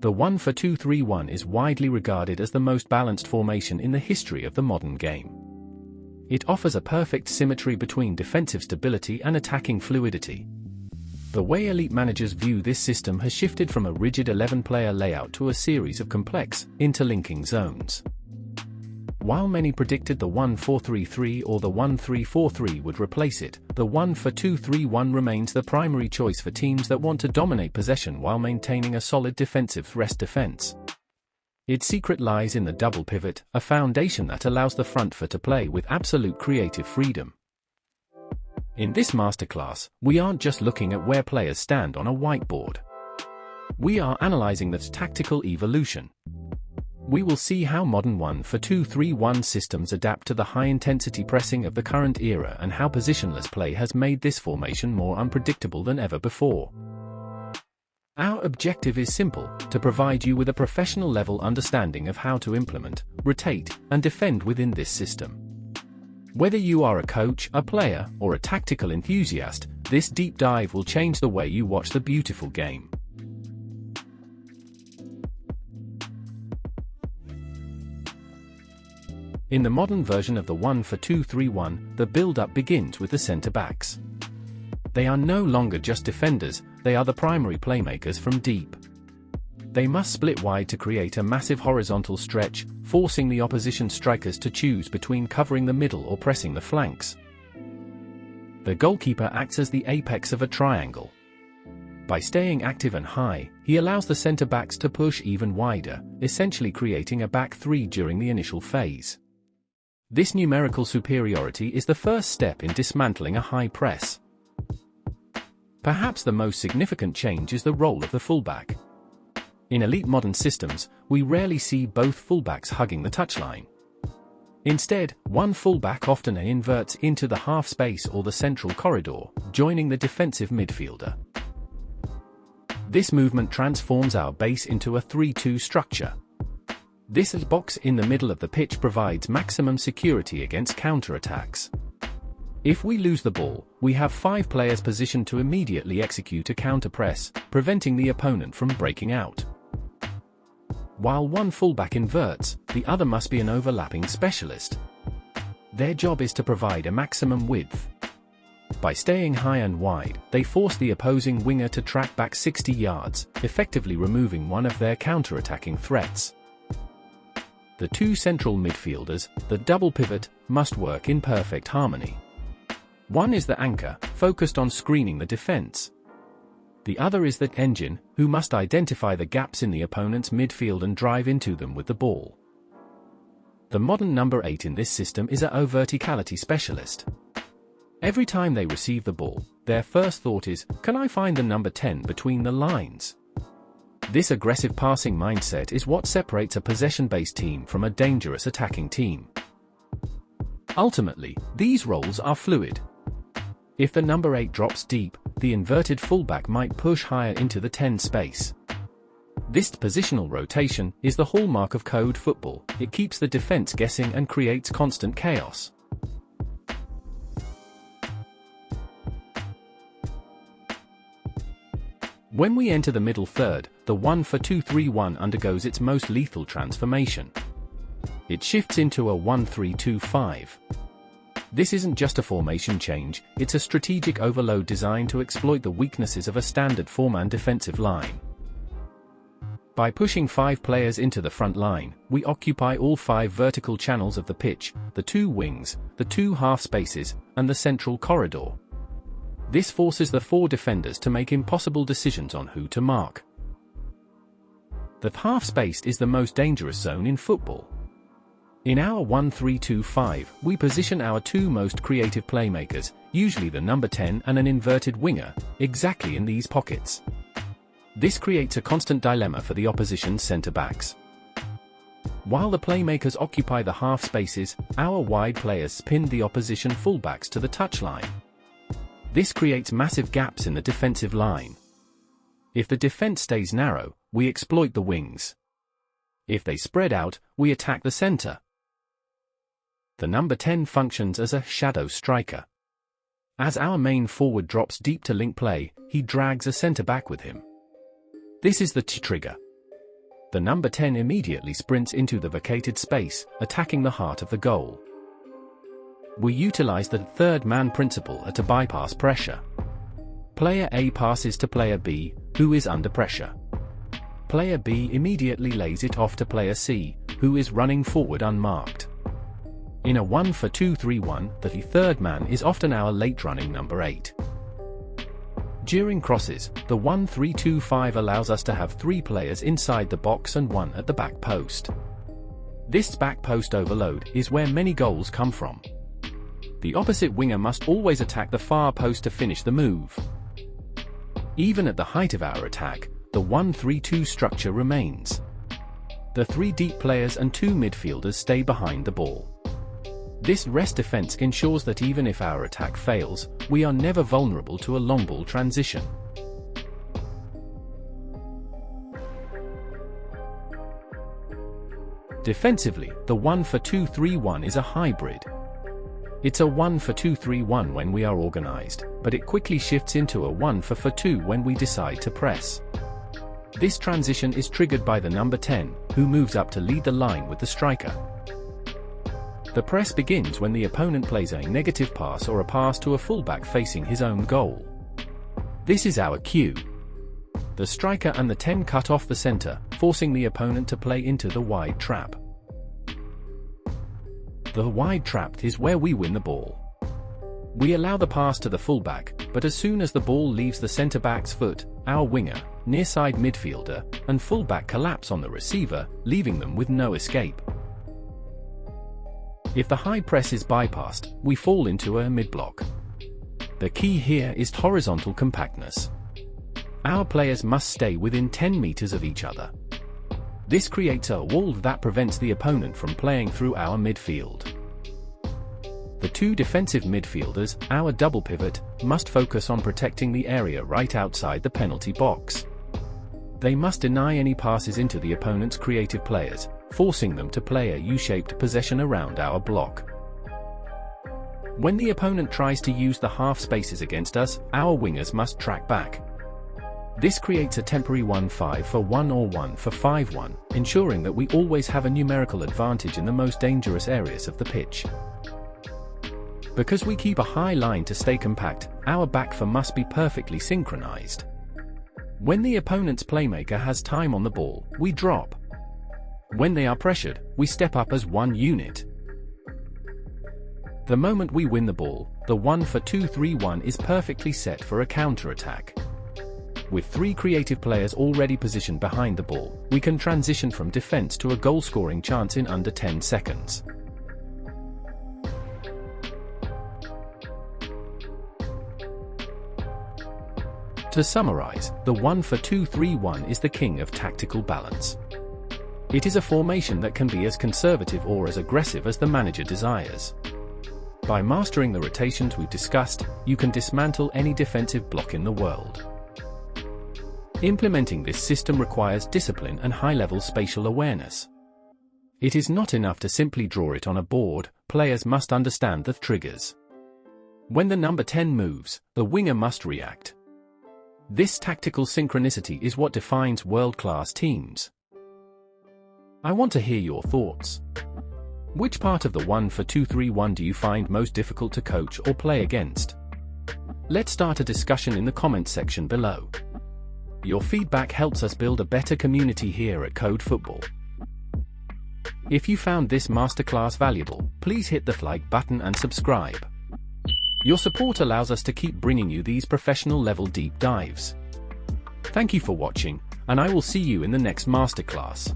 The 1-4-2-3-1 is widely regarded as the most balanced formation in the history of the modern game. It offers a perfect symmetry between defensive stability and attacking fluidity. The way elite managers view this system has shifted from a rigid 11-player layout to a series of complex, interlinking zones. While many predicted the 1-4-3-3 or the 1-3-4-3 would replace it, the 1-4-2-3-1 remains the primary choice for teams that want to dominate possession while maintaining a solid defensive rest defense. Its secret lies in the double pivot, a foundation that allows the front four to play with absolute creative freedom. In this masterclass, we aren't just looking at where players stand on a whiteboard. We are analyzing the tactical evolution. We will see how modern 1-4-2-3-1 systems adapt to the high-intensity pressing of the current era and how positionless play has made this formation more unpredictable than ever before. Our objective is simple: to provide you with a professional-level understanding of how to implement, rotate, and defend within this system. Whether you are a coach, a player, or a tactical enthusiast, this deep dive will change the way you watch the beautiful game. In the modern version of the 1-4-2-3-1, the build-up begins with the centre-backs. They are no longer just defenders, they are the primary playmakers from deep. They must split wide to create a massive horizontal stretch, forcing the opposition strikers to choose between covering the middle or pressing the flanks. The goalkeeper acts as the apex of a triangle. By staying active and high, he allows the centre-backs to push even wider, essentially creating a back three during the initial phase. This numerical superiority is the first step in dismantling a high press. Perhaps the most significant change is the role of the fullback. In elite modern systems, we rarely see both fullbacks hugging the touchline. Instead, one fullback often inverts into the half space or the central corridor, joining the defensive midfielder. This movement transforms our base into a 3-2 structure. This box in the middle of the pitch provides maximum security against counter-attacks. If we lose the ball, we have 5 players positioned to immediately execute a counter-press, preventing the opponent from breaking out. While one fullback inverts, the other must be an overlapping specialist. Their job is to provide a maximum width. By staying high and wide, they force the opposing winger to track back 60 yards, effectively removing one of their counter-attacking threats. The two central midfielders, the double pivot, must work in perfect harmony. One is the anchor, focused on screening the defense. The other is the engine, who must identify the gaps in the opponent's midfield and drive into them with the ball. The modern number 8 in this system is a verticality specialist. Every time they receive the ball, their first thought is, can I find the number 10 between the lines? This aggressive passing mindset is what separates a possession-based team from a dangerous attacking team. Ultimately, these roles are fluid. If the number 8 drops deep, the inverted fullback might push higher into the 10 space. This positional rotation is the hallmark of code football. It keeps the defense guessing and creates constant chaos. When we enter the middle third, the 1-4-2-3-1 undergoes its most lethal transformation. It shifts into a 1-3-2-5. This isn't just a formation change, it's a strategic overload designed to exploit the weaknesses of a standard 4-man defensive line. By pushing 5 players into the front line, we occupy all 5 vertical channels of the pitch, the 2 wings, the 2 half spaces, and the central corridor. This forces the 4 defenders to make impossible decisions on who to mark. The half space is the most dangerous zone in football. In our 1-3-2-5, we position our 2 most creative playmakers, usually the number 10 and an inverted winger, exactly in these pockets. This creates a constant dilemma for the opposition's centre-backs. While the playmakers occupy the half spaces, our wide players pin the opposition fullbacks to the touchline. This creates massive gaps in the defensive line. If the defense stays narrow, we exploit the wings. If they spread out, we attack the center. The number 10 functions as a shadow striker. As our main forward drops deep to link play, he drags a center back with him. This is the trigger. The number 10 immediately sprints into the vacated space, attacking the heart of the goal. We utilize the third man principle to bypass pressure. Player A passes to player B, who is under pressure. Player B immediately lays it off to player C, who is running forward unmarked. In a 1-for-2-3-1, the third man is often our late-running number 8. During crosses, the 1-3-2-5 allows us to have 3 players inside the box and 1 at the back post. This back post overload is where many goals come from. The opposite winger must always attack the far post to finish the move. Even at the height of our attack, the 1-3-2 structure remains. The 3 deep players and 2 midfielders stay behind the ball. This rest defense ensures that even if our attack fails, we are never vulnerable to a long ball transition. Defensively, the 1-for-2-3-1 is a hybrid. It's a 1-for-2-3-1 when we are organized, but it quickly shifts into a 1-for-2 when we decide to press. This transition is triggered by the number 10, who moves up to lead the line with the striker. The press begins when the opponent plays a negative pass or a pass to a fullback facing his own goal. This is our cue. The striker and the 10 cut off the center, forcing the opponent to play into the wide trap. The wide trap is where we win the ball. We allow the pass to the fullback, but as soon as the ball leaves the center-back's foot, our winger, near-side midfielder, and fullback collapse on the receiver, leaving them with no escape. If the high press is bypassed, we fall into a mid-block. The key here is horizontal compactness. Our players must stay within 10 meters of each other. This creates a wall that prevents the opponent from playing through our midfield. The 2 defensive midfielders, our double pivot, must focus on protecting the area right outside the penalty box. They must deny any passes into the opponent's creative players, forcing them to play a U-shaped possession around our block. When the opponent tries to use the half spaces against us, our wingers must track back. This creates a temporary 1-5-for-1 or 1-for-5-1, ensuring that we always have a numerical advantage in the most dangerous areas of the pitch. Because we keep a high line to stay compact, our back four must be perfectly synchronized. When the opponent's playmaker has time on the ball, we drop. When they are pressured, we step up as one unit. The moment we win the ball, the 1-for-2-3-1 is perfectly set for a counter-attack. With 3 creative players already positioned behind the ball, we can transition from defense to a goal-scoring chance in under 10 seconds. To summarize, the 1-for-2-3-1 is the king of tactical balance. It is a formation that can be as conservative or as aggressive as the manager desires. By mastering the rotations we've discussed, you can dismantle any defensive block in the world. Implementing this system requires discipline and high-level spatial awareness. It is not enough to simply draw it on a board, players must understand the triggers. When the number 10 moves, the winger must react. This tactical synchronicity is what defines world-class teams. I want to hear your thoughts. Which part of the 1-for-2-3-1 do you find most difficult to coach or play against? Let's start a discussion in the comments section below. Your feedback helps us build a better community here at Code Football. If you found this masterclass valuable, please hit the like button and subscribe. Your support allows us to keep bringing you these professional-level deep dives. Thank you for watching, and I will see you in the next masterclass.